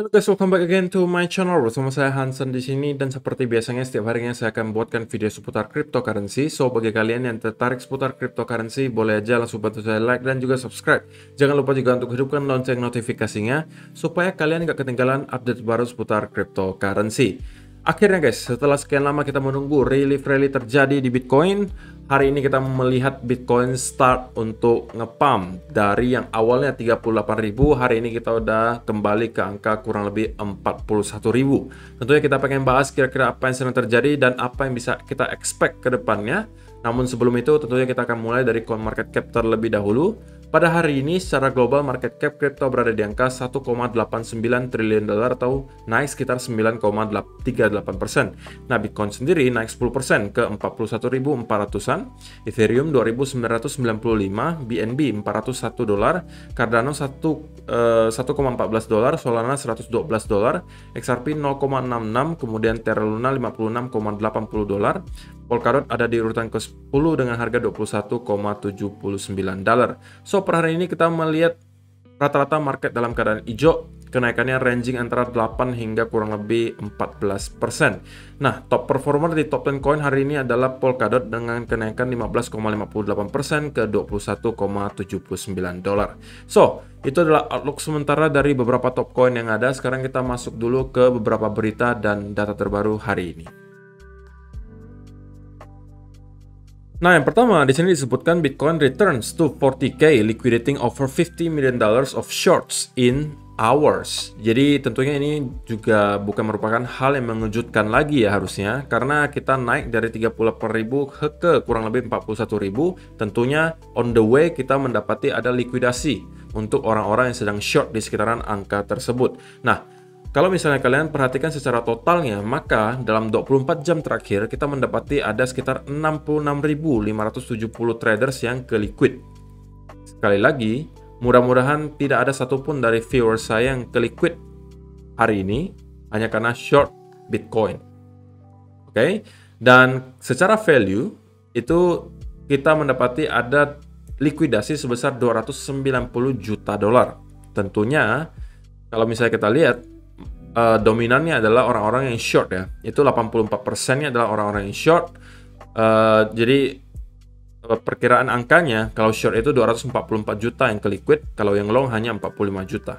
Halo guys, welcome back again to my channel. Bersama saya Hansen di sini, dan seperti biasanya setiap harinya saya akan buatkan video seputar cryptocurrency. So bagi kalian yang tertarik seputar cryptocurrency, boleh aja langsung bantu saya like dan juga subscribe. Jangan lupa juga untuk hidupkan lonceng notifikasinya supaya kalian nggak ketinggalan update baru seputar cryptocurrency. Akhirnya guys, setelah sekian lama kita menunggu relief rally terjadi di Bitcoin, hari ini kita melihat Bitcoin start untuk nge-pump dari yang awalnya 38.000, hari ini kita udah kembali ke angka kurang lebih 41.000. Tentunya kita pengen bahas kira-kira apa yang sedang terjadi dan apa yang bisa kita expect ke depannya. Namun sebelum itu tentunya kita akan mulai dari CoinMarketCap terlebih dahulu. Pada hari ini secara global market cap crypto berada di angka 1,89 triliun dolar atau naik sekitar 9,38%. Nah, Bitcoin sendiri naik 10% ke 41.400-an, Ethereum 2.995, BNB 401 dolar, Cardano 1,14 dolar, Solana 112 dolar, XRP 0,66, kemudian Terra Luna 56,80 dolar. Polkadot ada di urutan ke-10 dengan harga 21,79 dolar. So, per hari ini kita melihat rata-rata market dalam keadaan hijau, kenaikannya ranging antara 8 hingga kurang lebih 14%. Nah, top performer di top 10 coin hari ini adalah Polkadot dengan kenaikan 15,58% ke 21,79 dolar. So, itu adalah outlook sementara dari beberapa top coin yang ada. Sekarang kita masuk dulu ke beberapa berita dan data terbaru hari ini. Nah, yang pertama di sini disebutkan Bitcoin returns to 40k, liquidating over $50 million of shorts in hours. Jadi tentunya ini juga bukan merupakan hal yang mengejutkan lagi ya harusnya, karena kita naik dari 38.000 ke kurang lebih 41.000. Tentunya on the way kita mendapati ada likuidasi untuk orang-orang yang sedang short di sekitaran angka tersebut. Nah, kalau misalnya kalian perhatikan secara totalnya, maka dalam 24 jam terakhir kita mendapati ada sekitar 66.570 traders yang ke liquid. Sekali lagi, mudah-mudahan tidak ada satupun dari viewers saya yang ke liquid hari ini hanya karena short Bitcoin. Oke? Dan secara value itu kita mendapati ada likuidasi sebesar 290 juta dolar. Tentunya kalau misalnya kita lihat dominannya adalah orang-orang yang short ya. Itu 84%-nya adalah orang-orang yang short. Jadi perkiraan angkanya kalau short itu 244 juta yang ke liquid, kalau yang long hanya 45 juta.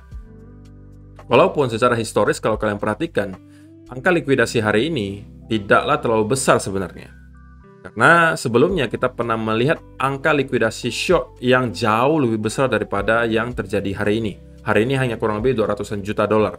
Walaupun secara historis kalau kalian perhatikan, angka likuidasi hari ini tidaklah terlalu besar sebenarnya. Karena sebelumnya kita pernah melihat angka likuidasi short yang jauh lebih besar daripada yang terjadi hari ini. Hari ini hanya kurang lebih 200-an juta dolar.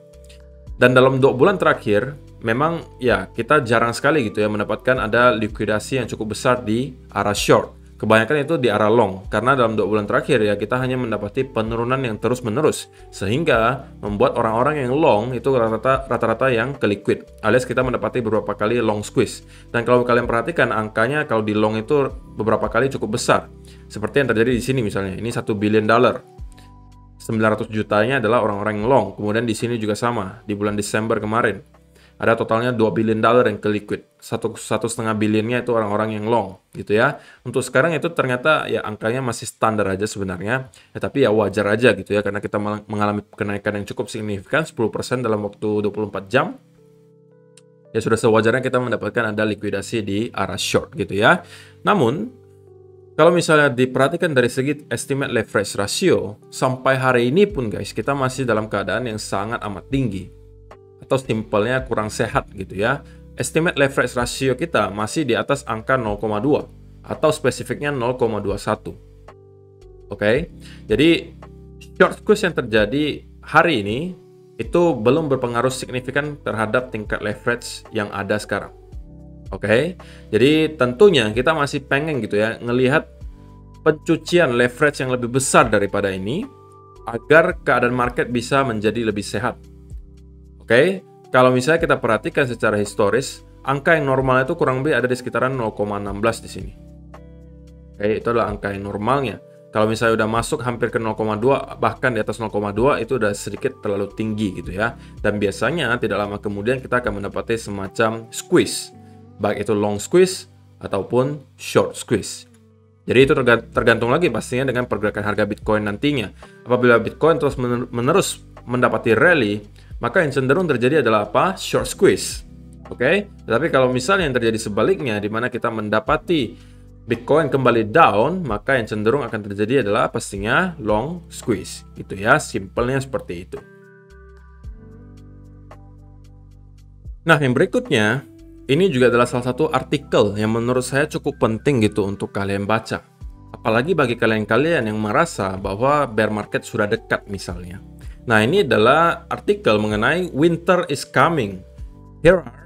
Dan dalam 2 bulan terakhir, memang ya kita jarang sekali gitu ya mendapatkan ada likuidasi yang cukup besar di arah short. Kebanyakan itu di arah long, karena dalam 2 bulan terakhir ya kita hanya mendapati penurunan yang terus-menerus. Sehingga membuat orang-orang yang long itu rata-rata yang ke liquid, alias kita mendapati beberapa kali long squeeze. Dan kalau kalian perhatikan angkanya kalau di long itu beberapa kali cukup besar. Seperti yang terjadi di sini misalnya, ini 1 billion dollar. 900 jutanya adalah orang-orang yang long. Kemudian di sini juga sama, di bulan Desember kemarin. Ada totalnya 2 billion dollar yang ke liquid. 1,5 billionnya itu orang-orang yang long, gitu ya. Untuk sekarang itu ternyata ya angkanya masih standar aja sebenarnya. Ya, tapi ya wajar aja gitu ya, karena kita mengalami kenaikan yang cukup signifikan, 10% dalam waktu 24 jam. Ya sudah sewajarnya kita mendapatkan ada likuidasi di arah short gitu ya. Namun, kalau misalnya diperhatikan dari segi estimate leverage ratio, sampai hari ini pun guys, kita masih dalam keadaan yang sangat amat tinggi. Atau simpelnya kurang sehat gitu ya. Estimate leverage ratio kita masih di atas angka 0,2 atau spesifiknya 0,21. Oke. Jadi short squeeze yang terjadi hari ini itu belum berpengaruh signifikan terhadap tingkat leverage yang ada sekarang. Oke, jadi tentunya kita masih pengen gitu ya ngelihat pencucian leverage yang lebih besar daripada ini agar keadaan market bisa menjadi lebih sehat. Oke, kalau misalnya kita perhatikan secara historis, angka yang normal itu kurang lebih ada di sekitaran 0,16 di sini. Oke, itu adalah angka yang normalnya. Kalau misalnya udah masuk hampir ke 0,2, bahkan di atas 0,2 itu udah sedikit terlalu tinggi gitu ya. Dan biasanya tidak lama kemudian kita akan mendapati semacam squeeze, baik itu long squeeze ataupun short squeeze. Jadi itu tergantung lagi pastinya dengan pergerakan harga Bitcoin nantinya. Apabila Bitcoin terus menerus mendapati rally, maka yang cenderung terjadi adalah apa? Short squeeze. Oke, tapi kalau misalnya yang terjadi sebaliknya, di mana kita mendapati Bitcoin kembali down, maka yang cenderung akan terjadi adalah pastinya long squeeze. Gitu ya, simpelnya seperti itu. Nah, yang berikutnya, ini juga adalah salah satu artikel yang menurut saya cukup penting gitu untuk kalian baca. Apalagi bagi kalian-kalian yang merasa bahwa bear market sudah dekat misalnya. Nah, ini adalah artikel mengenai winter is coming. Here are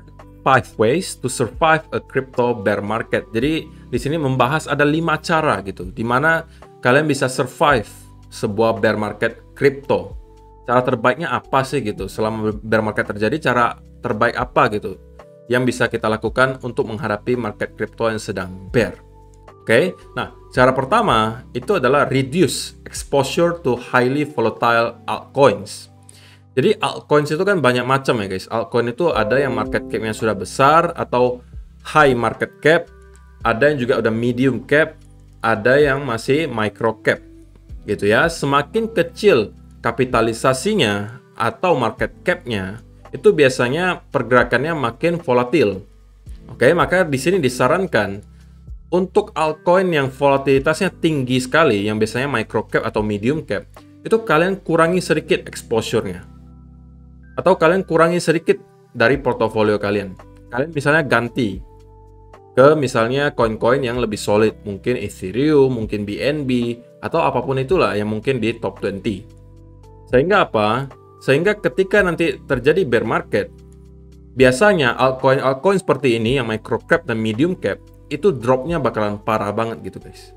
5 ways to survive a crypto bear market. Jadi, di sini membahas ada 5 cara gitu, di mana kalian bisa survive sebuah bear market crypto. Cara terbaiknya apa sih gitu? Selama bear market terjadi, cara terbaik apa gitu yang bisa kita lakukan untuk menghadapi market crypto yang sedang bear? Oke, nah cara pertama itu adalah reduce exposure to highly volatile altcoins. Jadi altcoins itu kan banyak macam ya guys. Altcoin itu ada yang market cap-nya sudah besar atau high market cap, ada yang juga udah medium cap, ada yang masih micro cap gitu ya. Semakin kecil kapitalisasinya atau market cap-nya, itu biasanya pergerakannya makin volatil. Oke, maka di sini disarankan untuk altcoin yang volatilitasnya tinggi sekali, yang biasanya micro cap atau medium cap, itu kalian kurangi sedikit exposure-nya. Atau kalian kurangi sedikit dari portofolio kalian. Kalian misalnya ganti ke misalnya koin-koin yang lebih solid, mungkin Ethereum, mungkin BNB, atau apapun itulah yang mungkin di top 20. Sehingga apa? Sehingga ketika nanti terjadi bear market, biasanya altcoin seperti ini yang micro cap dan medium cap itu dropnya bakalan parah banget gitu guys.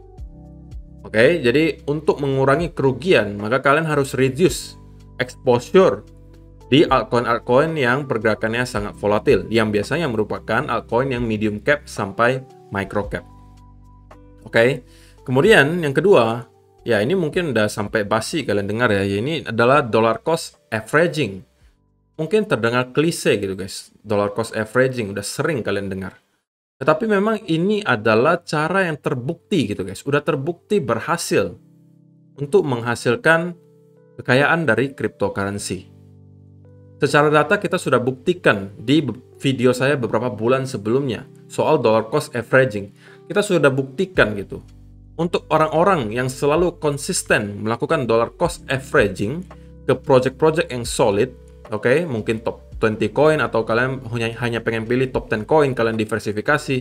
Oke, jadi untuk mengurangi kerugian, maka kalian harus reduce exposure di altcoin yang pergerakannya sangat volatil, yang biasanya merupakan altcoin yang medium cap sampai micro cap. Oke, kemudian yang kedua, ya ini mungkin udah sampai basi kalian dengar ya, ini adalah dollar cost averaging. Mungkin terdengar klise gitu guys, dollar cost averaging udah sering kalian dengar. Tetapi memang ini adalah cara yang terbukti gitu guys, udah terbukti berhasil untuk menghasilkan kekayaan dari cryptocurrency. Secara data kita sudah buktikan di video saya beberapa bulan sebelumnya soal dollar cost averaging. Kita sudah buktikan gitu. Untuk orang-orang yang selalu konsisten melakukan dollar cost averaging ke project-project yang solid, oke, mungkin top 20 coin atau kalian hanya pengen pilih top 10 coin, kalian diversifikasi.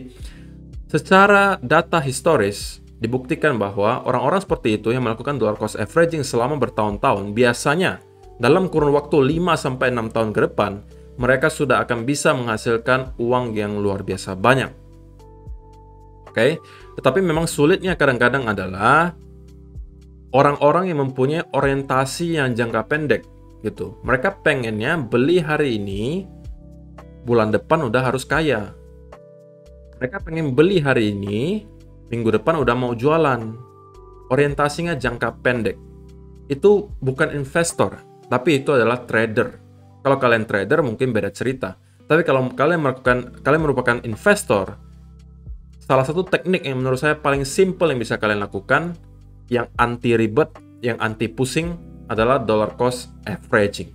Secara data historis dibuktikan bahwa orang-orang seperti itu yang melakukan dollar cost averaging selama bertahun-tahun, biasanya dalam kurun waktu 5-6 tahun ke depan, mereka sudah akan bisa menghasilkan uang yang luar biasa banyak. Oke, tetapi memang sulitnya kadang-kadang adalah orang-orang yang mempunyai orientasi yang jangka pendek gitu. Mereka pengennya beli hari ini, bulan depan udah harus kaya. Mereka pengen beli hari ini, minggu depan udah mau jualan. Orientasinya jangka pendek. Itu bukan investor, tapi itu adalah trader. Kalau kalian trader mungkin beda cerita. Tapi kalau kalian merupakan investor, salah satu teknik yang menurut saya paling simple yang bisa kalian lakukan, yang anti ribet, yang anti pusing, adalah dollar cost averaging.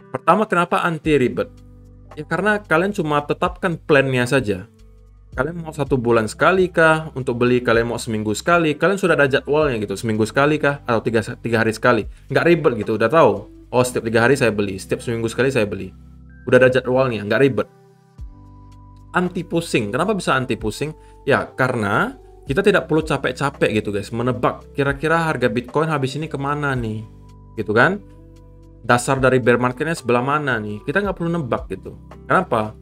Pertama, kenapa anti ribet? Ya karena kalian cuma tetapkan plan-nya saja. Kalian mau 1 bulan sekali kah untuk beli, kalian mau seminggu sekali, kalian sudah ada jadwalnya gitu, seminggu sekali kah atau 3 hari sekali. Nggak ribet gitu, udah tahu. Oh, setiap 3 hari saya beli, setiap seminggu sekali saya beli. Udah ada jadwalnya, nggak ribet. Anti pusing. Kenapa bisa anti pusing? Ya karena kita tidak perlu capek-capek gitu guys, menebak kira-kira harga Bitcoin habis ini kemana nih, gitu kan? Dasar dari bear marketnya sebelah mana nih? Kita nggak perlu nebak gitu. Kenapa?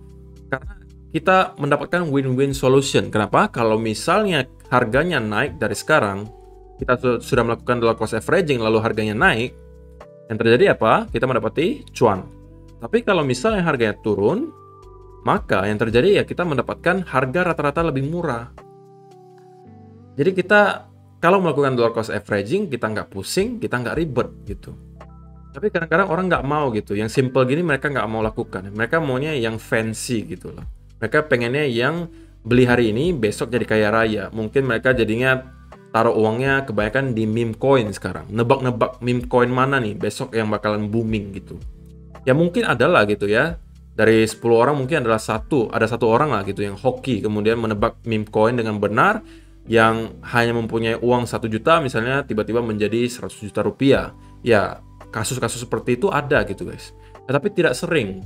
Karena kita mendapatkan win-win solution. Kenapa? Kalau misalnya harganya naik dari sekarang, kita sudah melakukan dollar cost averaging, lalu harganya naik, yang terjadi apa? Kita mendapati cuan. Tapi kalau misalnya harganya turun, maka yang terjadi ya kita mendapatkan harga rata-rata lebih murah. Jadi kita kalau melakukan dollar cost averaging, kita nggak pusing, kita nggak ribet gitu. Tapi kadang-kadang orang nggak mau gitu. Yang simple gini mereka nggak mau lakukan. Mereka maunya yang fancy gitu loh. Mereka pengennya yang beli hari ini, besok jadi kaya raya. Mungkin mereka jadinya taruh uangnya kebanyakan di meme coin sekarang. Nebak-nebak meme coin mana nih besok yang bakalan booming gitu. Ya mungkin adalah gitu ya. Dari 10 orang mungkin ada satu orang lah gitu yang hoki kemudian menebak meme coin dengan benar, yang hanya mempunyai uang 1 juta misalnya tiba-tiba menjadi 100 juta rupiah. Ya, kasus-kasus seperti itu ada gitu guys. Tapi tidak sering.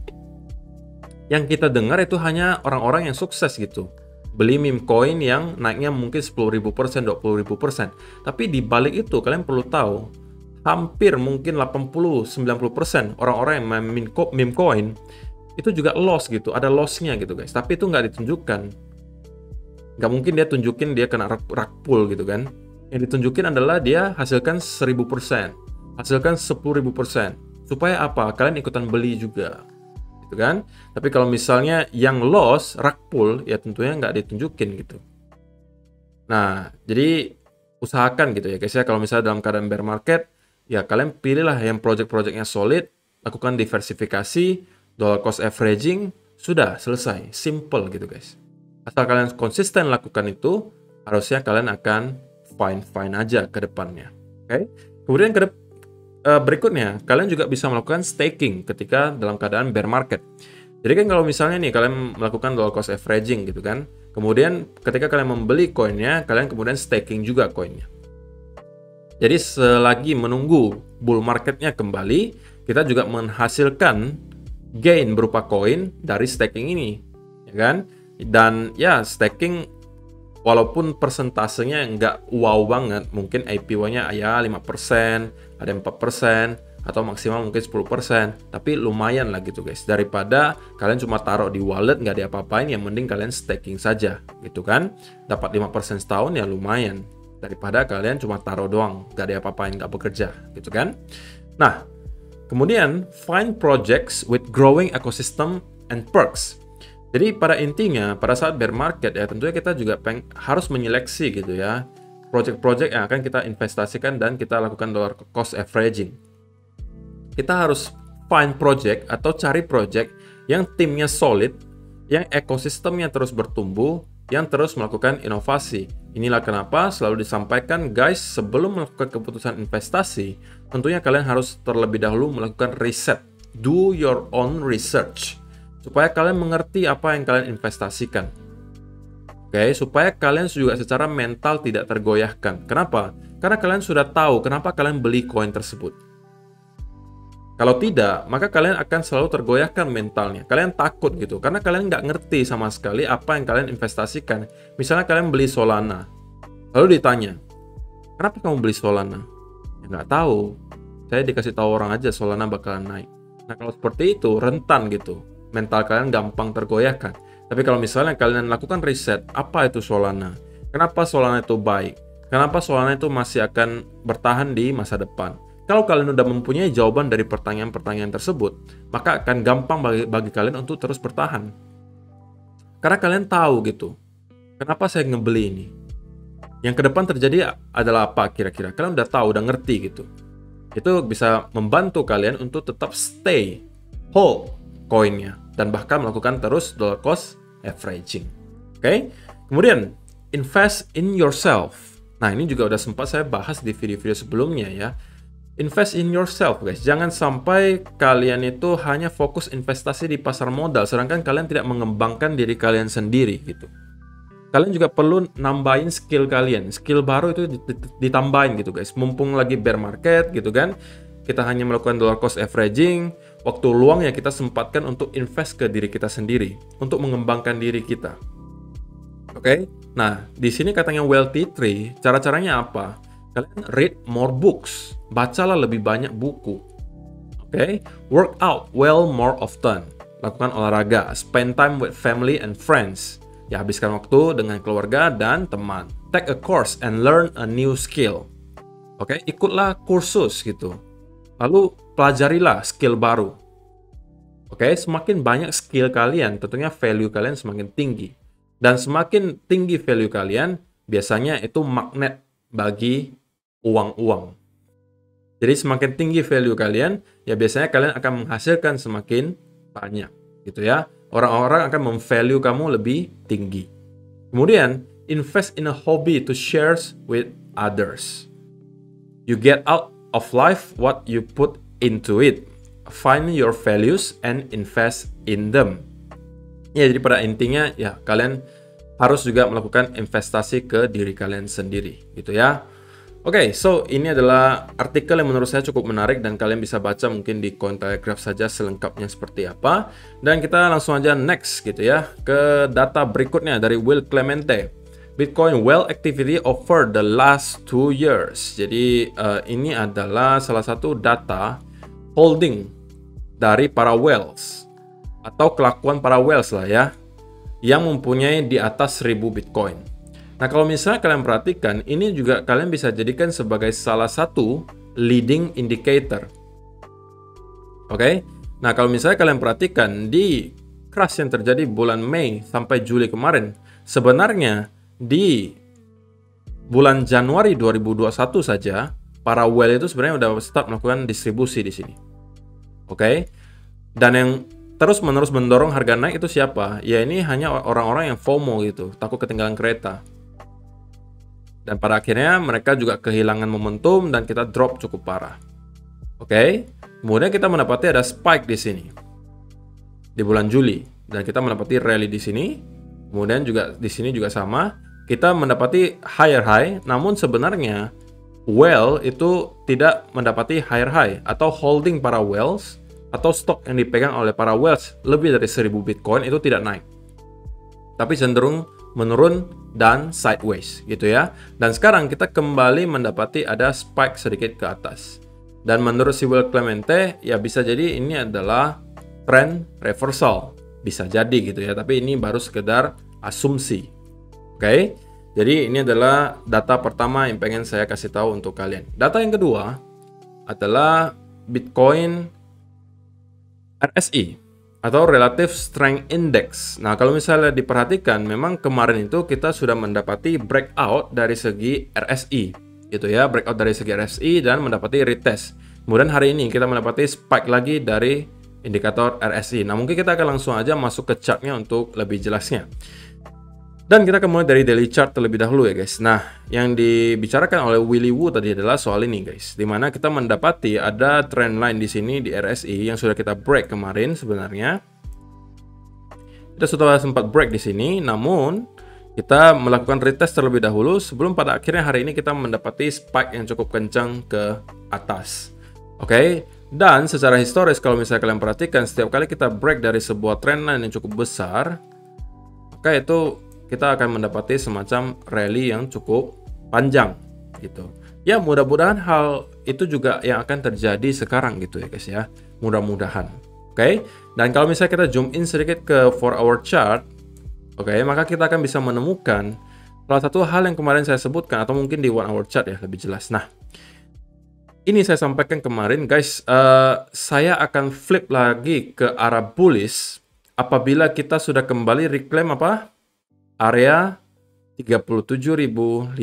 Yang kita dengar itu hanya orang-orang yang sukses gitu. Beli meme coin yang naiknya mungkin 10.000%, 20.000%. Tapi di balik itu kalian perlu tahu, hampir mungkin 80-90% orang-orang yang main meme coin itu juga loss gitu, ada lossnya gitu guys. Tapi itu nggak ditunjukkan. Nggak mungkin dia tunjukin dia kena rug pull gitu kan. Yang ditunjukin adalah dia hasilkan 1000%, hasilkan 10.000%. Supaya apa? Kalian ikutan beli juga. Gitu kan? Tapi kalau misalnya yang loss, rug pull, ya tentunya nggak ditunjukin gitu. Nah, jadi usahakan gitu ya guys ya, kalau misalnya dalam keadaan bear market, ya kalian pilihlah yang project-projectnya solid, lakukan diversifikasi, dollar cost averaging, sudah selesai, simple gitu guys. Asal kalian konsisten lakukan itu, harusnya kalian akan fine-fine aja ke depannya. Oke? Kemudian berikutnya, kalian juga bisa melakukan staking ketika dalam keadaan bear market. Jadi kan kalau misalnya nih kalian melakukan dollar cost averaging gitu kan, kemudian ketika kalian membeli koinnya, kalian kemudian staking juga koinnya. Jadi selagi menunggu bull marketnya kembali, kita juga menghasilkan gain berupa koin dari staking ini, ya kan? Dan ya staking walaupun persentasenya nggak wow banget, mungkin APY-nya ya 5%, ada 4%, atau maksimal mungkin 10%, tapi lumayan lah gitu guys. Daripada kalian cuma taruh di wallet nggak diapa-apain, yang mending kalian staking saja gitu kan. Dapat 5% setahun ya lumayan. Daripada kalian cuma taruh doang, nggak diapa-apain, nggak bekerja gitu kan. Nah, kemudian find projects with growing ecosystem and perks. Jadi pada intinya, pada saat bear market ya tentunya kita juga harus menyeleksi gitu ya, project-project yang akan kita investasikan dan kita lakukan dollar cost averaging. Kita harus find project atau cari project yang timnya solid, yang ekosistemnya terus bertumbuh, yang terus melakukan inovasi. Inilah kenapa selalu disampaikan guys, sebelum melakukan keputusan investasi, tentunya kalian harus terlebih dahulu melakukan riset. Do your own research. Supaya kalian mengerti apa yang kalian investasikan. Oke, supaya kalian juga secara mental tidak tergoyahkan. Kenapa? Karena kalian sudah tahu kenapa kalian beli koin tersebut. Kalau tidak, maka kalian akan selalu tergoyahkan mentalnya. Kalian takut gitu, karena kalian nggak ngerti sama sekali apa yang kalian investasikan. Misalnya kalian beli Solana, lalu ditanya, kenapa kamu beli Solana? Ya nggak tahu. Saya dikasih tahu orang aja Solana bakalan naik. Nah kalau seperti itu, rentan gitu. Mental kalian gampang tergoyahkan. Tapi kalau misalnya kalian lakukan riset, apa itu Solana? Kenapa Solana itu baik? Kenapa Solana itu masih akan bertahan di masa depan? Kalau kalian udah mempunyai jawaban dari pertanyaan-pertanyaan tersebut, maka akan gampang bagi kalian untuk terus bertahan. Karena kalian tahu gitu, kenapa saya ngebeli ini? Yang ke depan terjadi adalah apa kira-kira? Kalian udah tahu, udah ngerti gitu. Itu bisa membantu kalian untuk tetap stay, hold koinnya, dan bahkan melakukan terus dollar cost averaging. Oke? Kemudian, invest in yourself. Nah, ini juga udah sempat saya bahas di video-video sebelumnya ya. Invest in yourself guys, jangan sampai kalian itu hanya fokus investasi di pasar modal, sedangkan kalian tidak mengembangkan diri kalian sendiri gitu. Kalian juga perlu nambahin skill kalian, skill baru itu ditambahin gitu guys, mumpung lagi bear market gitu kan, kita hanya melakukan dollar cost averaging, waktu luang ya kita sempatkan untuk invest ke diri kita sendiri, untuk mengembangkan diri kita. Oke? Nah, di sini katanya Wealthy Tree, cara-caranya apa? Kalian read more books, bacalah lebih banyak buku. Oke? Work out well more often, lakukan olahraga, spend time with family and friends. Ya, habiskan waktu dengan keluarga dan teman. Take a course and learn a new skill. Oke? Ikutlah kursus gitu. Lalu pelajarilah skill baru. Oke? Semakin banyak skill kalian, tentunya value kalian semakin tinggi. Dan semakin tinggi value kalian, biasanya itu magnet bagi uang-uang. Jadi semakin tinggi value kalian, ya biasanya kalian akan menghasilkan semakin banyak, gitu ya. Orang-orang akan memvalue kamu lebih tinggi. Kemudian, invest in a hobby to share with others. You get out of life what you put into it. find your values and invest in them. Ya, jadi pada intinya ya kalian harus juga melakukan investasi ke diri kalian sendiri gitu ya. Oke, so ini adalah artikel yang menurut saya cukup menarik dan kalian bisa baca mungkin di Cointelegraph saja selengkapnya seperti apa. Dan kita langsung aja next gitu ya ke data berikutnya dari Will Clemente. Bitcoin whale activity over the last 2 years. Jadi ini adalah salah satu data holding dari para whales atau kelakuan para whales lah ya yang mempunyai di atas 1000 Bitcoin. Nah, kalau misalnya kalian perhatikan, ini juga kalian bisa jadikan sebagai salah satu leading indicator. Oke? Nah, kalau misalnya kalian perhatikan di crash yang terjadi bulan Mei sampai Juli kemarin, sebenarnya di bulan Januari 2021 saja, para whale itu sebenarnya udah start melakukan distribusi di sini. Oke? Dan yang terus-menerus mendorong harga naik itu siapa? Ya ini hanya orang-orang yang FOMO gitu, takut ketinggalan kereta. Dan pada akhirnya mereka juga kehilangan momentum dan kita drop cukup parah. Oke, kemudian kita mendapati ada spike di sini di bulan Juli dan kita mendapati rally di sini. Kemudian juga di sini juga sama, kita mendapati higher high, namun sebenarnya whale itu tidak mendapati higher high atau holding para whales atau stok yang dipegang oleh para whales lebih dari 1000 Bitcoin itu tidak naik. Tapi cenderung menurun dan sideways gitu ya. Dan sekarang kita kembali mendapati ada spike sedikit ke atas. Dan menurut si Will Clemente ya bisa jadi ini adalah trend reversal. Bisa jadi gitu ya, tapi ini baru sekedar asumsi. Oke. Jadi ini adalah data pertama yang pengen saya kasih tahu untuk kalian. Data yang kedua adalah Bitcoin RSI atau Relative Strength Index. Nah, kalau misalnya diperhatikan, memang kemarin itu kita sudah mendapati breakout dari segi RSI, gitu ya, breakout dari segi RSI dan mendapati retest. Kemudian hari ini kita mendapati spike lagi dari indikator RSI. Nah, mungkin kita akan langsung aja masuk ke chartnya untuk lebih jelasnya. Dan kita akan mulai dari daily chart terlebih dahulu ya guys. Nah, yang dibicarakan oleh Willy Woo tadi adalah soal ini guys, dimana kita mendapati ada trend line di sini di RSI yang sudah kita break kemarin sebenarnya. Kita sudah sempat break di sini, namun kita melakukan retest terlebih dahulu sebelum pada akhirnya hari ini kita mendapati spike yang cukup kencang ke atas. Oke, dan secara historis kalau misalnya kalian perhatikan, setiap kali kita break dari sebuah trend line yang cukup besar, maka itu kita akan mendapati semacam rally yang cukup panjang gitu. Ya, mudah-mudahan hal itu juga yang akan terjadi sekarang gitu ya guys ya. Mudah-mudahan. Oke. Dan kalau misalnya kita zoom in sedikit ke 4-hour chart, oke, maka kita akan bisa menemukan salah satu hal yang kemarin saya sebutkan atau mungkin di 1-hour chart ya lebih jelas. Nah, ini saya sampaikan kemarin guys, saya akan flip lagi ke arah bullish apabila kita sudah kembali reclaim apa? Area 37.500.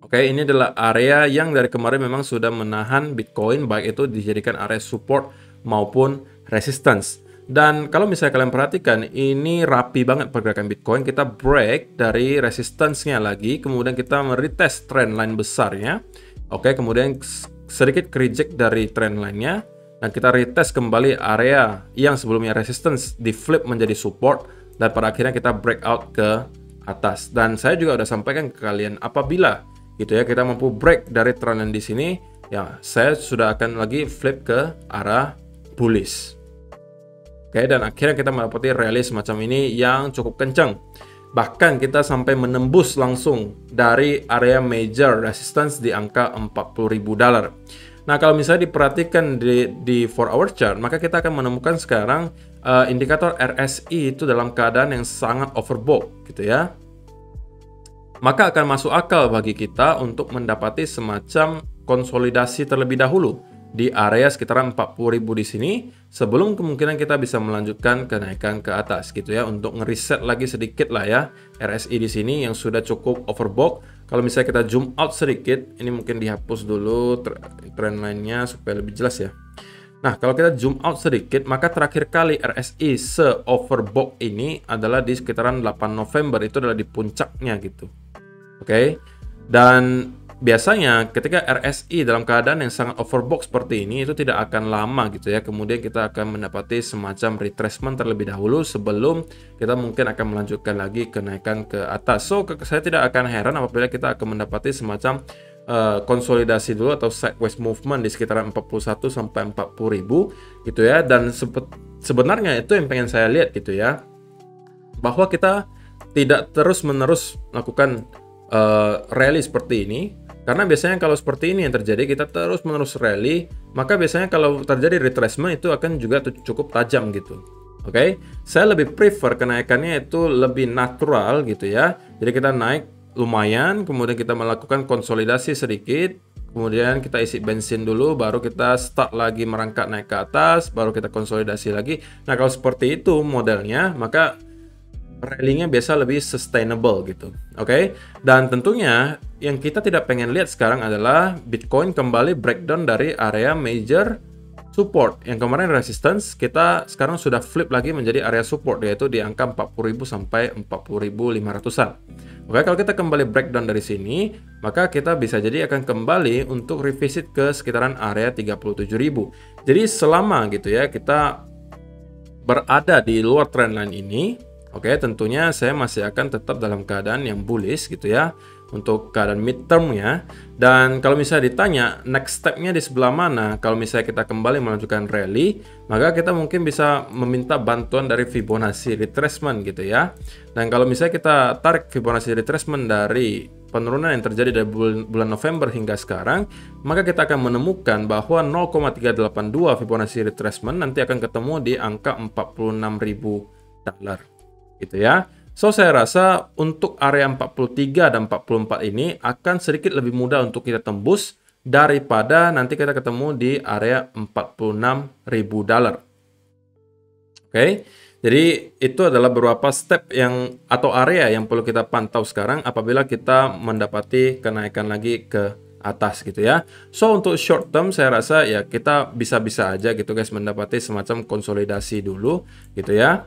Oke, ini adalah area yang dari kemarin memang sudah menahan Bitcoin, baik itu dijadikan area support maupun resistance. Dan kalau misalnya kalian perhatikan, ini rapi banget pergerakan Bitcoin. Kita break dari resistance-nya lagi, kemudian kita meretest trend line besarnya. Oke, kemudian sedikit reject dari trend line-nya, dan kita retest kembali area yang sebelumnya resistance di flip menjadi support. Dan pada akhirnya kita breakout ke atas. Dan saya juga udah sampaikan ke kalian, apabila gitu ya kita mampu break dari trend line di sini, ya saya sudah akan lagi flip ke arah bullish. Oke, dan akhirnya kita mendapati rally semacam ini yang cukup kencang. Bahkan kita sampai menembus langsung dari area major resistance di angka $40.000. Nah, kalau misalnya diperhatikan di 4-hour chart, maka kita akan menemukan sekarang indikator RSI itu dalam keadaan yang sangat overbought gitu ya. Maka akan masuk akal bagi kita untuk mendapati semacam konsolidasi terlebih dahulu di area sekitaran 40.000 di sini sebelum kemungkinan kita bisa melanjutkan kenaikan ke atas gitu ya, untuk ngereset lagi sedikit lah ya RSI di sini yang sudah cukup overbought. Kalau misalnya kita zoom out sedikit, ini mungkin dihapus dulu trend line-nya supaya lebih jelas ya. Nah, kalau kita zoom out sedikit, maka terakhir kali RSI se-overbought ini adalah di sekitaran 8 November, itu adalah di puncaknya gitu. Oke. Dan biasanya ketika RSI dalam keadaan yang sangat overbought seperti ini itu tidak akan lama gitu ya. Kemudian kita akan mendapati semacam retracement terlebih dahulu sebelum kita mungkin akan melanjutkan lagi kenaikan ke atas. So saya tidak akan heran apabila kita akan mendapati semacam konsolidasi dulu atau sideways movement di sekitaran 41 sampai 40.000 gitu ya. Dan sebenarnya itu yang pengen saya lihat gitu ya, bahwa kita tidak terus-menerus melakukan rally seperti ini, karena biasanya kalau seperti ini yang terjadi, kita terus-menerus rally, maka biasanya kalau terjadi retracement itu akan juga cukup tajam gitu. Oke, saya lebih prefer kenaikannya itu lebih natural gitu ya. Jadi kita naik lumayan, kemudian kita melakukan konsolidasi sedikit, kemudian kita isi bensin dulu, baru kita start lagi merangkak naik ke atas, baru kita konsolidasi lagi. Nah kalau seperti itu modelnya, maka rally-nya biasa lebih sustainable gitu. Oke. Dan tentunya yang kita tidak pengen lihat sekarang adalah Bitcoin kembali breakdown dari area major support. Yang kemarin resistance, kita sekarang sudah flip lagi menjadi area support, yaitu di angka 40.000 sampai 40.500-an. Oke, kalau kita kembali breakdown dari sini, maka kita bisa jadi akan kembali untuk revisit ke sekitaran area 37.000. Jadi selama gitu ya kita berada di luar trendline ini, oke, tentunya saya masih akan tetap dalam keadaan yang bullish gitu ya untuk keadaan midtermnya. Dan kalau misalnya ditanya next stepnya di sebelah mana, kalau misalnya kita kembali melanjutkan rally, maka kita mungkin bisa meminta bantuan dari Fibonacci retracement gitu ya. Dan kalau misalnya kita tarik Fibonacci retracement dari penurunan yang terjadi dari bulan November hingga sekarang, maka kita akan menemukan bahwa 0,382 Fibonacci retracement nanti akan ketemu di angka $46.000 gitu ya. So saya rasa untuk area 43 dan 44 ini akan sedikit lebih mudah untuk kita tembus daripada nanti kita ketemu di area $46.000. Oke. Jadi itu adalah beberapa step yang atau area yang perlu kita pantau sekarang apabila kita mendapati kenaikan lagi ke atas gitu ya. So untuk short term saya rasa ya kita bisa-bisa aja gitu guys mendapati semacam konsolidasi dulu gitu ya.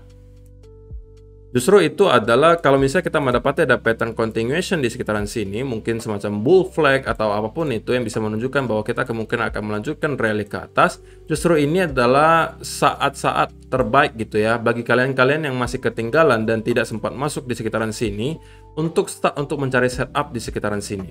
Justru itu adalah kalau misalnya kita mendapati ada pattern continuation di sekitaran sini, mungkin semacam bull flag atau apapun itu yang bisa menunjukkan bahwa kita kemungkinan akan melanjutkan rally ke atas. Justru ini adalah saat-saat terbaik gitu ya bagi kalian-kalian yang masih ketinggalan dan tidak sempat masuk di sekitaran sini untuk start untuk mencari setup di sekitaran sini.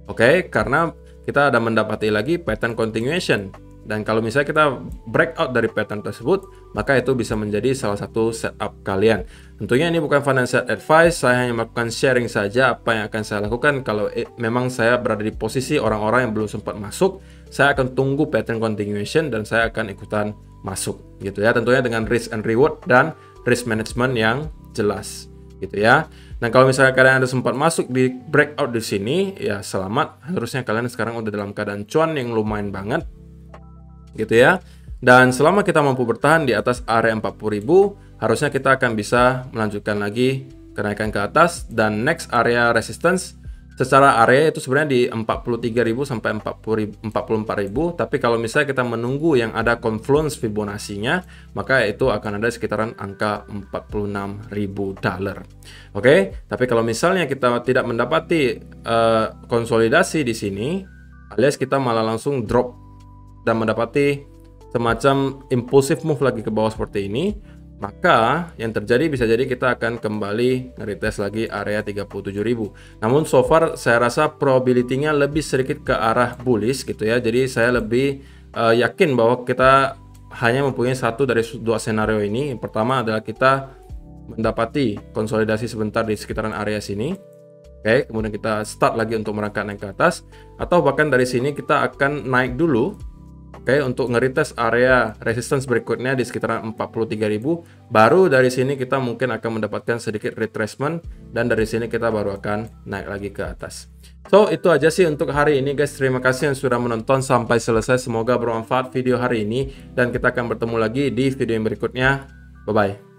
Oke, karena kita ada mendapati lagi pattern continuation. Dan kalau misalnya kita breakout dari pattern tersebut, maka itu bisa menjadi salah satu setup kalian. Tentunya ini bukan financial advice, saya hanya melakukan sharing saja apa yang akan saya lakukan. Kalau memang saya berada di posisi orang-orang yang belum sempat masuk, saya akan tunggu pattern continuation dan saya akan ikutan masuk gitu ya. Tentunya dengan risk and reward dan risk management yang jelas gitu ya. Nah kalau misalnya kalian ada sempat masuk di breakout di sini, ya selamat. Harusnya kalian sekarang udah dalam keadaan cuan yang lumayan banget gitu ya. Dan selama kita mampu bertahan di atas area 40.000, harusnya kita akan bisa melanjutkan lagi kenaikan ke atas. Dan next area resistance secara area itu sebenarnya di 43.000 sampai 44.000. Tapi kalau misalnya kita menunggu yang ada confluence Fibonacci-nya, maka itu akan ada sekitaran angka $46.000. Oke, tapi kalau misalnya kita tidak mendapati konsolidasi di sini, alias kita malah langsung drop dan mendapati semacam impulsive move lagi ke bawah seperti ini, maka yang terjadi bisa jadi kita akan kembali nge-retest lagi area 37.000. Namun so far saya rasa probability-nya lebih sedikit ke arah bullish gitu ya. Jadi saya lebih yakin bahwa kita hanya mempunyai satu dari dua scenario ini. Yang pertama adalah kita mendapati konsolidasi sebentar di sekitaran area sini. Oke, kemudian kita start lagi untuk merangkak naik ke atas, atau bahkan dari sini kita akan naik dulu. Oke, untuk nge-retest area resistance berikutnya di sekitaran 43.000, baru dari sini kita mungkin akan mendapatkan sedikit retracement dan dari sini kita baru akan naik lagi ke atas. So, itu aja sih untuk hari ini guys. Terima kasih yang sudah menonton sampai selesai. Semoga bermanfaat video hari ini dan kita akan bertemu lagi di video yang berikutnya. Bye-bye.